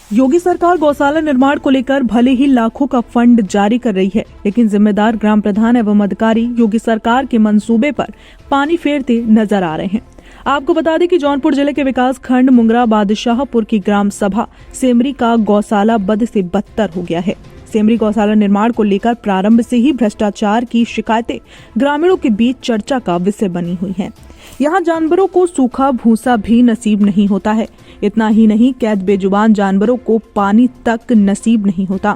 योगी सरकार गौशाला निर्माण को लेकर भले ही लाखों का फंड जारी कर रही है, लेकिन जिम्मेदार ग्राम प्रधान एवं अधिकारी योगी सरकार के मंसूबे पर पानी फेरते नजर आ रहे हैं। आपको बता दें कि जौनपुर जिले के विकास खंड मुंगरा बादशाहपुर की ग्राम सभा सेमरी का गौशाला बद से बदतर हो गया है। सेमरी गौशाला निर्माण को लेकर प्रारंभ से ही भ्रष्टाचार की शिकायतें ग्रामीणों के बीच चर्चा का विषय बनी हुई हैं। यहाँ जानवरों को सूखा भूसा भी नसीब नहीं होता है। इतना ही नहीं, कैद बेजुबान जानवरों को पानी तक नसीब नहीं होता।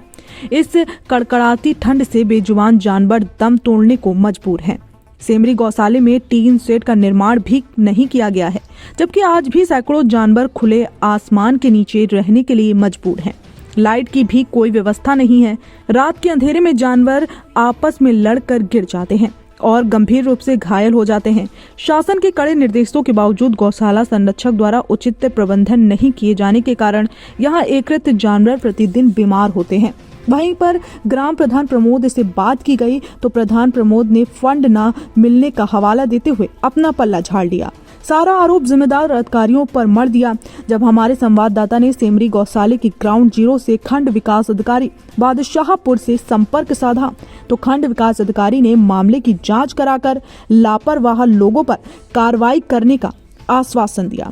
इस कड़कड़ाती ठंड से बेजुबान जानवर दम तोड़ने को मजबूर हैं। सेमरी गौशाले में टीन शेड का निर्माण भी नहीं किया गया है, जबकि आज भी सैकड़ों जानवर खुले आसमान के नीचे रहने के लिए मजबूर हैं। लाइट की भी कोई व्यवस्था नहीं है। रात के अंधेरे में जानवर आपस में लड़कर गिर जाते हैं और गंभीर रूप से घायल हो जाते हैं। शासन के कड़े निर्देशों के बावजूद गौशाला संरक्षक द्वारा उचित प्रबंधन नहीं किए जाने के कारण यहाँ एकत्रित जानवर प्रतिदिन बीमार होते हैं। वहीं पर ग्राम प्रधान प्रमोद से बात की गई तो प्रधान प्रमोद ने फंड न मिलने का हवाला देते हुए अपना पल्ला झाड़ लिया। सारा आरोप जिम्मेदार अधिकारियों पर मढ़ दिया। जब हमारे संवाददाता ने सेमरी गौशाले की ग्राउंड जीरो से खंड विकास अधिकारी बादशाहपुर से संपर्क साधा तो खंड विकास अधिकारी ने मामले की जांच कराकर लापरवाह लोगों पर कार्रवाई करने का आश्वासन दिया।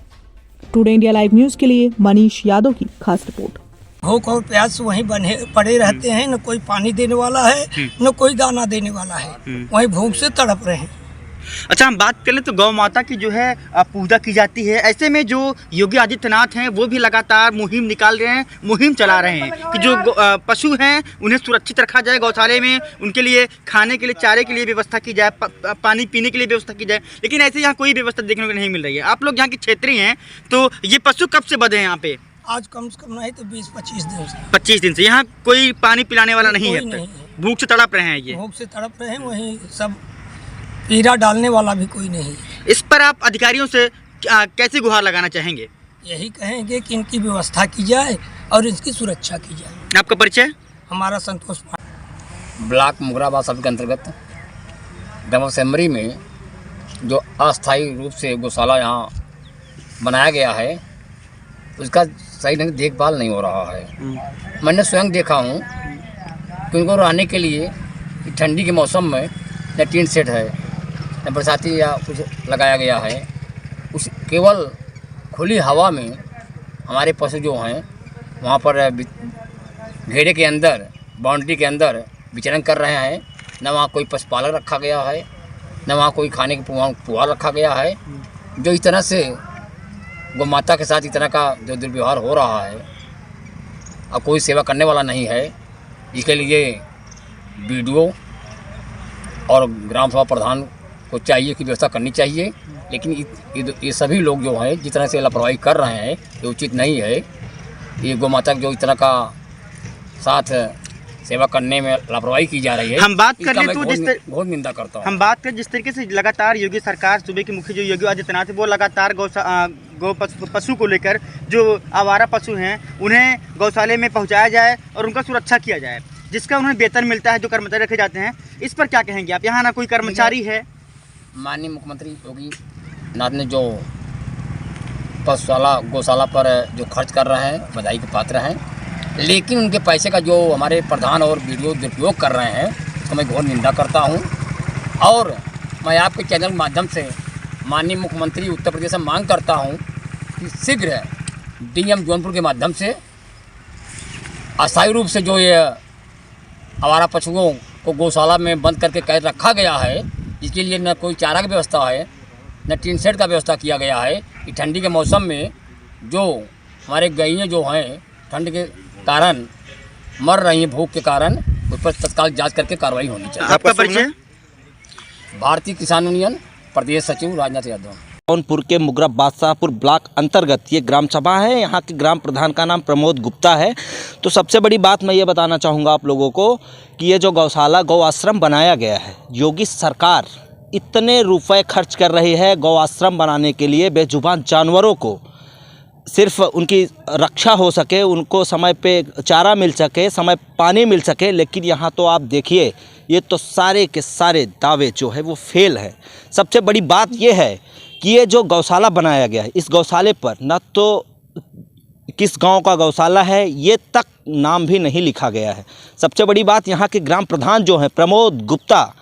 टुडे इंडिया लाइव न्यूज के लिए मनीष यादव की खास रिपोर्ट। भूख और प्यास वहीं बने पड़े रहते हैं, न कोई पानी देने वाला है न कोई दाना देने वाला है, वहीं भूख से तड़प रहे हैं। अच्छा, हम बात करें तो गौ माता की जो है पूजा की जाती है। ऐसे में जो योगी आदित्यनाथ हैं वो भी लगातार मुहिम निकाल रहे हैं, मुहिम चला रहे हैं कि जो पशु हैं उन्हें सुरक्षित रखा जाए, गौशाले में उनके लिए खाने के लिए चारे के लिए व्यवस्था की जाए, पानी पीने के लिए व्यवस्था की जाए। लेकिन ऐसे यहाँ कोई व्यवस्था देखने को नहीं मिल रही है। आप लोग यहाँ के क्षेत्रीय हैं, तो ये पशु कब से बंधे हैं यहाँ पे? आज कम से कम नहीं तो 20-25 दिन से। 25 दिन से यहाँ कोई पानी पिलाने वाला नहीं है। भूख से तड़प रहे हैं, ये भूख से तड़प रहे हैं, वहीं सब पीरा डालने वाला भी कोई नहीं है। इस पर आप अधिकारियों से कैसे गुहार लगाना चाहेंगे? यही कहेंगे कि इनकी व्यवस्था की जाए और इसकी सुरक्षा की जाए। आपका परिचय? हमारा संतोष ब्लॉक मुंगरा बादशाहपुर के अंतर्गत ग्राम सेमरी में जो अस्थायी रूप से गौशाला यहाँ बनाया गया है उसका सही ढंग से देखभाल नहीं हो रहा है। मैंने स्वयं देखा हूँ कि उनको रहने के लिए ठंडी के मौसम में न टीन सेट है न बरसाती या कुछ लगाया गया है। उस केवल खुली हवा में हमारे पशु जो हैं वहाँ पर घेरे के अंदर, बाउंड्री के अंदर विचरण कर रहे हैं। न वहाँ कोई पशुपालक रखा गया है, न वहाँ कोई खाने के पुआल रखा गया है। जो इस तरह से गौ माता के साथ इस तरह का जो दुर्व्यवहार हो रहा है, अब कोई सेवा करने वाला नहीं है। इसके लिए बीडीओ और ग्राम सभा प्रधान को चाहिए कि व्यवस्था करनी चाहिए। लेकिन ये सभी लोग जो हैं जिस तरह से लापरवाही कर रहे हैं ये उचित नहीं है। ये गौ माता जो इस तरह का साथ सेवा करने में लापरवाही की जा रही है, हम बात कर ले तो बहुत निंदा करता हूँ। हम बात करें जिस तरीके से लगातार योगी सरकार, सूबे के मुख्य जो योगी आदित्यनाथ है वो लगातार गौ पशु को लेकर जो आवारा पशु हैं उन्हें गौशाले में पहुंचाया जाए और उनका सुरक्षा किया जाए, जिसका उन्हें वेतन मिलता है, जो कर्मचारी रखे जाते हैं। इस पर क्या कहेंगे आप? यहाँ ना कोई कर्मचारी है। माननीय मुख्यमंत्री योगी नाथ ने जो गौशाला पर जो खर्च कर रहे हैं बधाई के पात्र हैं, लेकिन उनके पैसे का जो हमारे प्रधान और बीडीओ दुरुपयोग कर रहे हैं उसको मैं घोर निंदा करता हूं। और मैं आपके चैनल के माध्यम से माननीय मुख्यमंत्री उत्तर प्रदेश से मांग करता हूं कि शीघ्र डीएम जौनपुर के माध्यम से अस्थायी रूप से जो ये आवारा पशुओं को गौशाला में बंद करके कैद रखा गया है, इसके लिए न कोई चारा की व्यवस्था है न टीन शेड का व्यवस्था किया गया है। कि ठंडी के मौसम में जो हमारे गैयें जो हैं ठंड के कारण मर रही हैं, भूख के कारण, उस पर तत्काल जांच करके कार्रवाई होनी चाहिए। आपका परिचय? भारतीय किसान यूनियन प्रदेश सचिव राजनाथ यादव। जौनपुर के मुंगरा बादशाहपुर ब्लॉक अंतर्गत ये ग्राम सभा है। यहाँ के ग्राम प्रधान का नाम प्रमोद गुप्ता है। तो सबसे बड़ी बात मैं ये बताना चाहूँगा आप लोगों को कि ये जो गौशाला गौ आश्रम बनाया गया है, योगी सरकार इतने रुपए खर्च कर रही है गौ आश्रम बनाने के लिए, बेजुबान जानवरों को सिर्फ उनकी रक्षा हो सके, उनको समय पे चारा मिल सके, समय पानी मिल सके। लेकिन यहाँ तो आप देखिए ये तो सारे के सारे दावे जो है वो फेल है। सबसे बड़ी बात ये है कि ये जो गौशाला बनाया गया है, इस गौशाले पर न तो किस गांव का गौशाला है ये तक नाम भी नहीं लिखा गया है। सबसे बड़ी बात यहाँ के ग्राम प्रधान जो हैं प्रमोद गुप्ता,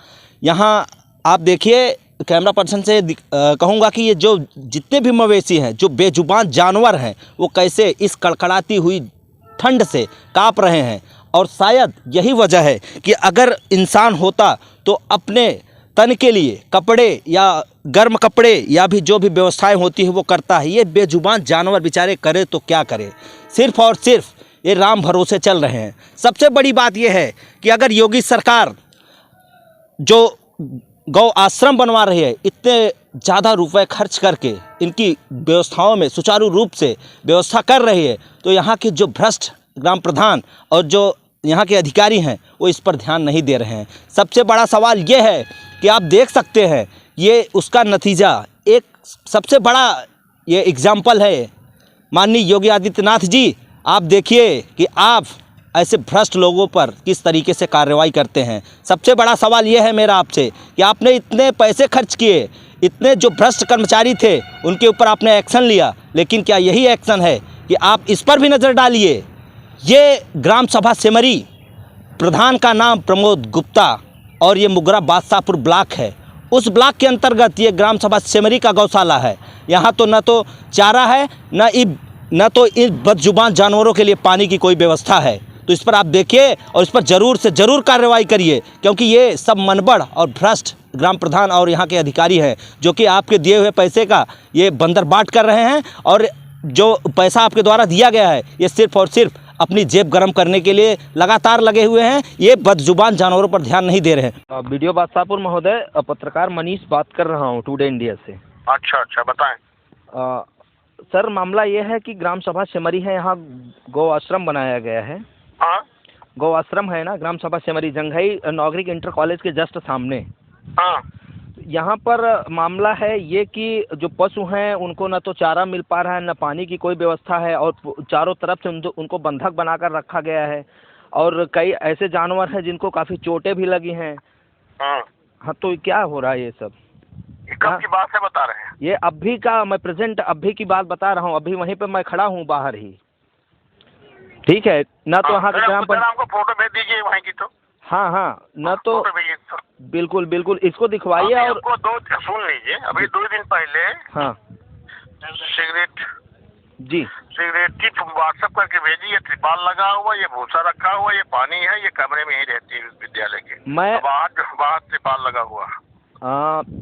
यहाँ आप देखिए कैमरा पर्सन से कहूँगा कि ये जो जितने भी मवेशी हैं, जो बेजुबान जानवर हैं, वो कैसे इस कड़कड़ाती हुई ठंड से काँप रहे हैं। और शायद यही वजह है कि अगर इंसान होता तो अपने तन के लिए कपड़े या गर्म कपड़े या भी जो भी व्यवस्थाएं होती है वो करता है। ये बेजुबान जानवर बेचारे करे तो क्या करे, सिर्फ और सिर्फ ये राम भरोसे चल रहे हैं। सबसे बड़ी बात ये है कि अगर योगी सरकार जो गौ आश्रम बनवा रही है, इतने ज़्यादा रुपए खर्च करके इनकी व्यवस्थाओं में सुचारू रूप से व्यवस्था कर रही है, तो यहाँ के जो भ्रष्ट ग्राम प्रधान और जो यहाँ के अधिकारी हैं वो इस पर ध्यान नहीं दे रहे हैं। सबसे बड़ा सवाल ये है कि आप देख सकते हैं ये उसका नतीजा, एक सबसे बड़ा ये एग्जाम्पल है। माननीय योगी आदित्यनाथ जी, आप देखिए कि आप ऐसे भ्रष्ट लोगों पर किस तरीके से कार्रवाई करते हैं। सबसे बड़ा सवाल ये है मेरा आपसे कि आपने इतने पैसे खर्च किए, इतने जो भ्रष्ट कर्मचारी थे उनके ऊपर आपने एक्शन लिया, लेकिन क्या यही एक्शन है कि आप इस पर भी नज़र डालिए। ये ग्राम सभा सेमरी, प्रधान का नाम प्रमोद गुप्ता और ये मुगरा बादशाहपुर ब्लॉक है। उस ब्लॉक के अंतर्गत ये ग्राम सभा सेमरी का गौशाला है। यहाँ तो न तो चारा है, न तो इन बदजुबान जानवरों के लिए पानी की कोई व्यवस्था है। तो इस पर आप देखिए और इस पर ज़रूर से ज़रूर कार्रवाई करिए, क्योंकि ये सब मनबड़ और भ्रष्ट ग्राम प्रधान और यहाँ के अधिकारी हैं जो कि आपके दिए हुए पैसे का ये बंदरबाट कर रहे हैं। और जो पैसा आपके द्वारा दिया गया है ये सिर्फ और सिर्फ अपनी जेब गर्म करने के लिए लगातार लगे हुए हैं। ये बदजुबान जानवरों पर ध्यान नहीं दे रहे हैं। वीडियो बादशाहपुर महोदय, पत्रकार मनीष बात कर रहा हूँ टुडे इंडिया से। अच्छा बताएं। सर, मामला ये है कि ग्राम सभा सेमरी है, यहाँ गौ आश्रम बनाया गया है। हाँ गौ आश्रम है ना, ग्राम सभा सेमरी, जंघई नागरिक इंटर कॉलेज के जस्ट सामने। हाँ यहाँ पर मामला है ये कि जो पशु हैं उनको न तो चारा मिल पा रहा है, न पानी की कोई व्यवस्था है, और चारों तरफ से उनको बंधक बनाकर रखा गया है। और कई ऐसे जानवर हैं जिनको काफ़ी चोटें भी लगी हैं। हाँ, तो क्या हो रहा है ये सब? ये कब की बात है बता रहे हैं? ये अभी का, मैं प्रेजेंट अभी की बात बता रहा हूँ। अभी वहीं पे मैं खड़ा हूँ बाहर ही, ठीक है ना? तो यहाँ के ग्राम पर हमको फोटो भेज दीजिए वहीं की। तो हाँ, न तो बिल्कुल इसको दिखवाइए। और दो सुन लीजिए, अभी 2 दिन पहले हाँ सिगरेट की व्हाट्सएप करके भेजी। ये त्रिपाल लगा हुआ, ये भूसा रखा हुआ, ये पानी है, ये कमरे में ही रहती है विद्यालय के। मैं बाहर त्रिपाल लगा हुआ।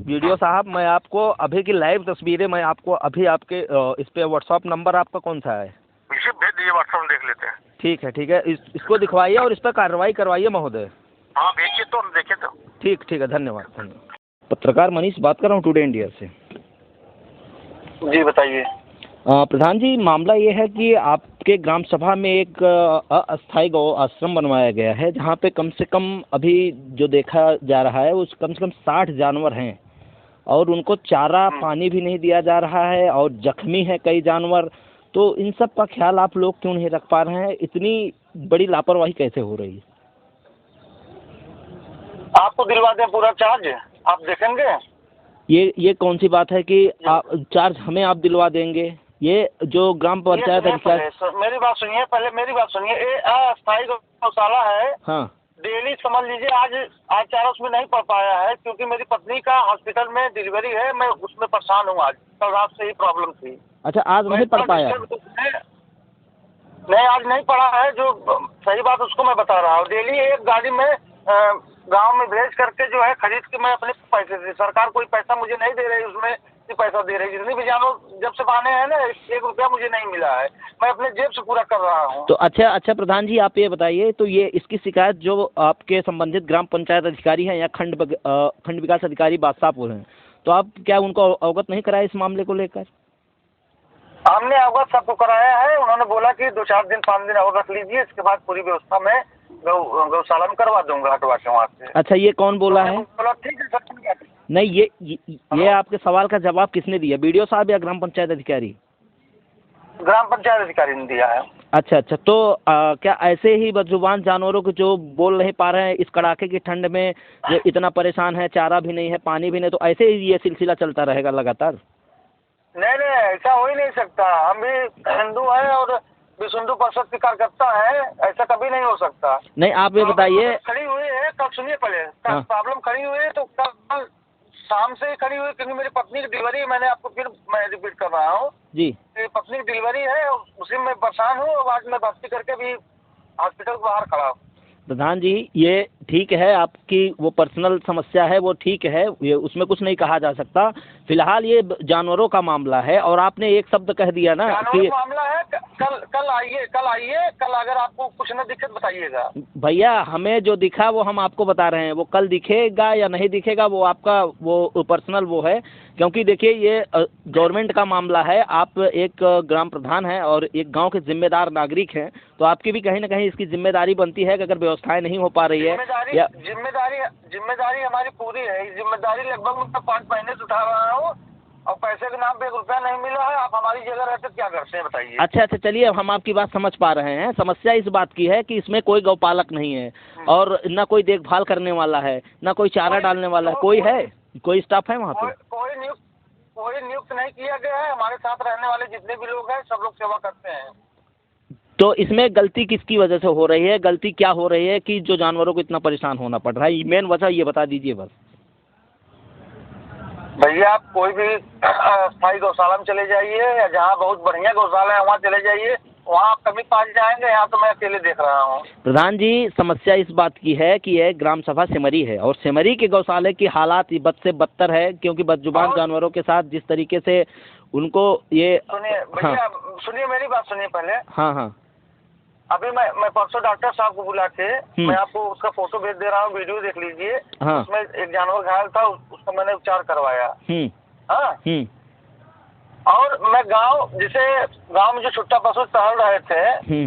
वीडियो साहब, मैं आपको अभी की लाइव तस्वीरें मैं आपको अभी आपके इस पे व्हाट्सएप नंबर आपका कौन सा है? इसे भेज दीजिए, व्हाट्सएप में देख लेते हैं। ठीक है, इसको दिखवाइए और इस पर कार्रवाई करवाइए महोदय। हाँ भेजिए तो हम देखें तो। ठीक है, धन्यवाद। पत्रकार मनीष बात कर रहा हूँ टुडे इंडिया से। जी बताइए। प्रधान जी, मामला ये है कि आपके ग्राम सभा में एक अस्थायी गौ आश्रम बनवाया गया है, जहाँ पे कम से कम अभी जो देखा जा रहा है उस कम से कम 60 जानवर हैं और उनको चारा पानी भी नहीं दिया जा रहा है और जख्मी है कई जानवर। तो इन सब का ख्याल आप लोग क्यों नहीं रख पा रहे हैं? इतनी बड़ी लापरवाही कैसे हो रही है? आपको दिलवा दें पूरा चार्ज, आप देखेंगे? ये कौन सी बात है कि चार्ज हमें आप दिलवा देंगे? ये जो ग्राम पंचायत मेरी बात सुनिए, पहले मेरी बात सुनिए। ये अस्थायी गौशाला है। हाँ, डेली समझ लीजिए। आज चारा उसमें नहीं पड़ पाया है क्योंकि मेरी पत्नी का हॉस्पिटल में डिलीवरी है। मैं उसमें परेशान हूँ। आज कल रात से ही प्रॉब्लम थी। अच्छा, आज नहीं पढ़ पाया? नहीं, आज नहीं पढ़ा है। जो सही बात उसको मैं बता रहा हूँ। डेली एक गाड़ी में गांव में भेज करके जो है खरीद के मैं अपने पैसे से, सरकार कोई पैसा मुझे नहीं दे रही, उसमें पैसा दे रही। जितनी भी जानवर जब से बहाने हैं ना, 1 रुपया मुझे नहीं मिला है। मैं अपने जेब से पूरा कर रहा हूँ। तो अच्छा प्रधान जी, आप ये बताइए, तो ये इसकी शिकायत जो आपके संबंधित ग्राम पंचायत अधिकारी हैं या खंड विकास अधिकारी बादशाहपुर हैं, तो आप क्या उनको अवगत नहीं कराया इस मामले को लेकर? हमने अवगत सबको कराया है। उन्होंने बोला कि 2-4 दिन 5 दिन और रख लीजिए, इसके बाद पूरी व्यवस्था में गौशाला में करवा दूंगा हटवा के वहाँ से। अच्छा, ये कौन बोला है? बोला ठीक है सर। नहीं, ये आपके सवाल का जवाब किसने दिया, बीडीओ साहब या ग्राम पंचायत अधिकारी? ग्राम पंचायत अधिकारी ने दिया है। अच्छा, तो क्या ऐसे ही बदजुबान जानवरों को जो बोल नहीं पा रहे हैं इस कड़ाके की ठंड में, जो इतना परेशान है, चारा भी नहीं है, पानी भी नहीं, तो ऐसे ही ये सिलसिला चलता रहेगा लगातार? नहीं, ऐसा हो ही नहीं सकता। हम भी हिंदू हैं और विष्णु परिषद के कार्यकर्ता है, ऐसा कभी नहीं हो सकता। नहीं, आप ये बताइए। खड़ी हुई है, कल सुनिए पहले, हाँ। प्रॉब्लम खड़ी हुई है तो कल शाम से ही खड़ी हुई, क्योंकि मेरी पत्नी की डिलीवरी है। मैंने आपको फिर मैं रिपीट कर रहा हूँ, जी, मेरी पत्नी की डिलीवरी है, उसी में परेशान हूँ। और आज मैं भर्ती करके भी हॉस्पिटल के बाहर खड़ा हूँ। प्रधान जी ये ठीक है, आपकी वो पर्सनल समस्या है, वो ठीक है, ये उसमें कुछ नहीं कहा जा सकता। फिलहाल ये जानवरों का मामला है और आपने एक शब्द कह दिया ना जानवरों कि का मामला है। कल आइए, कल अगर आपको कुछ न दिक्कत बताइएगा। भैया हमें जो दिखा वो हम आपको बता रहे हैं, वो कल दिखेगा या नहीं दिखेगा वो आपका वो पर्सनल वो है, क्योंकि देखिए ये गवर्नमेंट का मामला है। आप एक ग्राम प्रधान हैं और एक गांव के जिम्मेदार नागरिक हैं, तो आपकी भी कहीं ना कहीं इसकी जिम्मेदारी बनती है कि अगर व्यवस्थाएं नहीं हो पा रही है या जिम्मेदारी हमारी पूरी है। जिम्मेदारी लगभग मैं 5 महीने से उठा रहा हूँ और पैसे के नाम पे 1 रुपया नहीं मिला है। आप हमारी जगह रहते क्या करते हैं बताइए। अच्छा, चलिए अब हम आपकी बात समझ पा रहे हैं। समस्या इस बात की है कि इसमें कोई गौपालक नहीं है और ना कोई देखभाल करने वाला है, ना कोई चारा डालने वाला है। कोई है, कोई स्टाफ है वहाँ पे? कोई नियुक्त नहीं किया गया है। हमारे साथ रहने वाले जितने भी लोग हैं सब लोग सेवा करते हैं। तो इसमें गलती किसकी वजह से हो रही है? गलती क्या हो रही है कि जो जानवरों को इतना परेशान होना पड़ रहा है? मेन वजह ये बता दीजिए बस। भैया आप कोई भी स्थायी गौशाला में चले जाइए या जहाँ बहुत बढ़िया गौशाला है वहाँ चले जाइए, वहाँ आप कभी पास जाएंगे। यहाँ तो मैं अकेले देख रहा हूँ। प्रधान जी समस्या इस बात की है कि यह ग्राम सभा सिमरी है और सिमरी के गौशाले की हालात बद से बदतर है, क्योंकि बदजुबान जानवरों के साथ जिस तरीके से उनको ये सुनिए भैया, सुनिए मेरी बात सुनिए पहले। हाँ। अभी मैं परसों डॉक्टर साहब को बुला के मैं आपको उसका फोटो भेज दे रहा हूँ, वीडियो देख लीजिए। हाँ। उसमें एक जानवर घायल था, उसका मैंने उपचार करवाया। हाँ। और मैं गांव में जो छुट्टा पशु टहल रहे थे,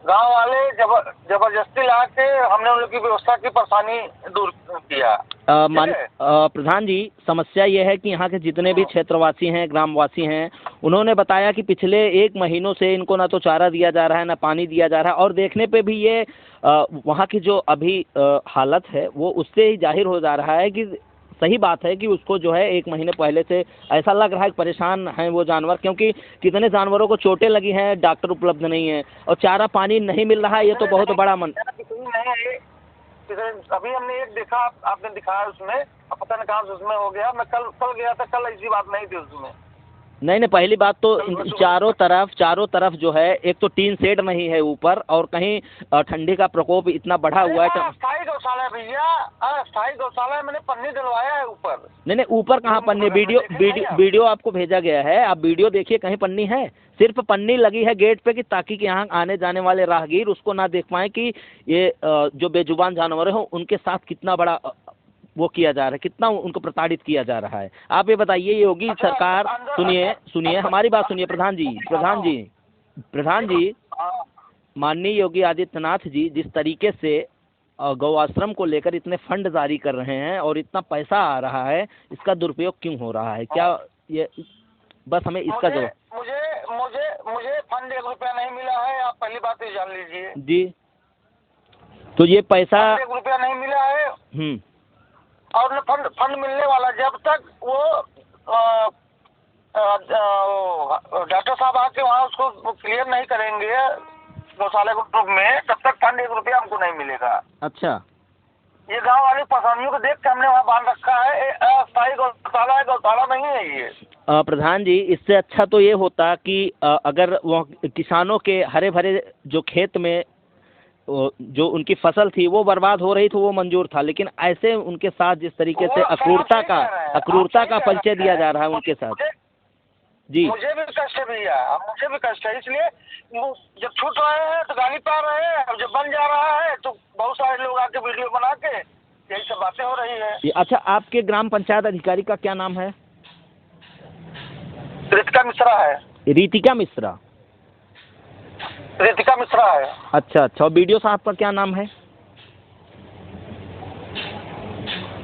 गांव वाले जबरदस्ती ला के हमने उन लोग की व्यवस्था की परेशानी दूर किया। प्रधान जी समस्या ये है कि यहाँ के जितने भी क्षेत्रवासी हैं, ग्रामवासी हैं, उन्होंने बताया कि पिछले 1 महीनों से इनको ना तो चारा दिया जा रहा है, ना पानी दिया जा रहा है, और देखने पे भी ये वहाँ की जो अभी हालत है वो उससे ही जाहिर हो जा रहा है कि सही बात है कि उसको जो है 1 महीने पहले से ऐसा लग रहा है कि परेशान हैं वो जानवर, क्योंकि कितने जानवरों को चोटें लगी हैं, डॉक्टर उपलब्ध नहीं है और चारा पानी नहीं मिल रहा है। ये तो बहुत बड़ा अभी हमने एक देखा, आपने दिखाया उसमें, अब पता नहीं कहाँ से उसमें हो गया। मैं कल गया था, कल ऐसी बात नहीं थी उसमें। नहीं, पहली बात तो चारों तरफ जो है एक तो टीन शेड नहीं है ऊपर, और कहीं ठंडी का प्रकोप इतना बढ़ा हुआ है। स्थायी गौशाला है भैया, स्थायी गौशाला है, मैंने पन्नी डलवाया है ऊपर। नहीं ऊपर कहाँ पन्नी? वीडियो आपको भेजा गया है, आप वीडियो देखिए, कहीं पन्नी है? सिर्फ पन्नी लगी है गेट पे कि ताकि कि यहाँ आने जाने वाले राहगीर उसको ना देख पाए कि ये जो बेजुबान जानवर हो उनके साथ कितना बड़ा वो किया जा रहा है, कितना उनको प्रताड़ित किया जा रहा है। आप ये बताइए योगी सरकार, सुनिए हमारी बात सुनिए प्रधान जी, माननीय योगी आदित्यनाथ जी जिस तरीके से गौ आश्रम को लेकर इतने फंड जारी कर रहे हैं और इतना पैसा आ रहा है, इसका दुरुपयोग क्यों हो रहा है? क्या ये बस हमें इसका जवाब। मुझे फंड 1 रुपया नहीं मिला है, आप पहली बात ये जान लीजिए जी। तो ये पैसा 1 रुपया नहीं मिला है और न फंड मिलने वाला। जब तक वो डॉक्टर साहब आके वहाँ उसको क्लियर नहीं करेंगे गौशाला के ग्रुप में, तब तक फंड 1 रुपया हमको नहीं मिलेगा। अच्छा, ये गांव वाली परेशानियों को देख के हमने वहाँ बांध रखा है। अस्थायी गौशाला है, गौशाला नहीं है ये। प्रधान जी इससे अच्छा तो ये होता कि अगर वो किसानों के हरे भरे जो खेत में जो उनकी फसल थी वो बर्बाद हो रही, तो वो मंजूर था, लेकिन ऐसे उनके साथ जिस तरीके से अक्रूरता का परिचय दिया जा रहा है उनके साथ। जी मुझे भी कष्ट है भैया, मुझे भी कष्ट है। इसलिए जब छूट रहे हैं तो गाली पा रहे हैं, अब जब बन जा रहा है तो बहुत सारे लोग आके वीडियो बना के यही सब बातें हो रही है। अच्छा, आपके ग्राम पंचायत अधिकारी का क्या नाम है? रितिका मिश्रा है। रितिका मिश्रा है। अच्छा, और बीडीओ साहब का क्या नाम है?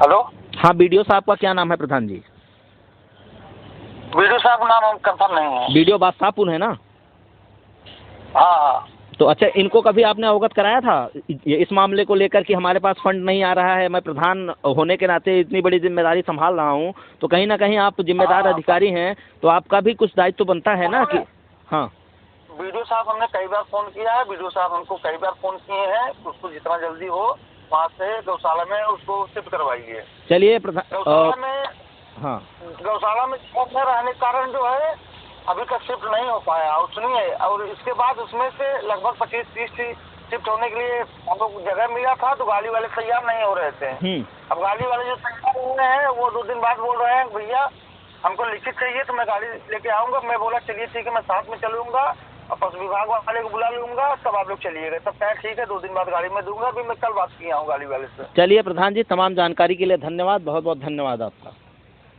हेलो, हाँ बीडीओ साहब का क्या नाम है प्रधान जी? वीडियो साहब नाम हम कंफर्म नहीं है। बीडीओ बादशाहपुर है ना? हाँ। तो अच्छा, इनको कभी आपने अवगत कराया था इस मामले को लेकर कि हमारे पास फंड नहीं आ रहा है? मैं प्रधान होने के नाते इतनी बड़ी जिम्मेदारी संभाल रहा हूँ, तो कहीं ना कहीं आप जिम्मेदार अधिकारी हैं, तो आपका भी कुछ दायित्व तो बनता है ना कि। हाँ वीडियो साहब हमने कई बार फोन किया है, वीडियो साहब हमको कई बार फोन किए हैं, उसको जितना जल्दी हो वहाँ से गौशाला में उसको शिफ्ट करवाइए। चलिए गौशाला में हाँ गौशाला में रहने के कारण जो है अभी तक शिफ्ट नहीं हो पाया। और सुनिए, और इसके बाद उसमें से लगभग 25-30 शिफ्ट होने के लिए हम लोग जगह मिला था, तो गाड़ी वाले तैयार नहीं हो रहे थे। अब गाड़ी वाले जो तैयार हुए हैं वो 2 दिन बाद बोल रहे हैं भैया हमको लिखित चाहिए, तो मैं गाड़ी लेके आऊंगा। मैं बोला चलिए ठीक है, मैं साथ में चलूंगा और पशु विभाग वाले को बुला लूंगा, तब आप लोग चलिएगा। तब कहें ठीक है, 2 दिन बाद गाड़ी में दूंगा। अभी मैं कल बात किया हूँ गाड़ी वाले से। चलिए प्रधान जी, तमाम जानकारी के लिए धन्यवाद, बहुत बहुत धन्यवाद आपका।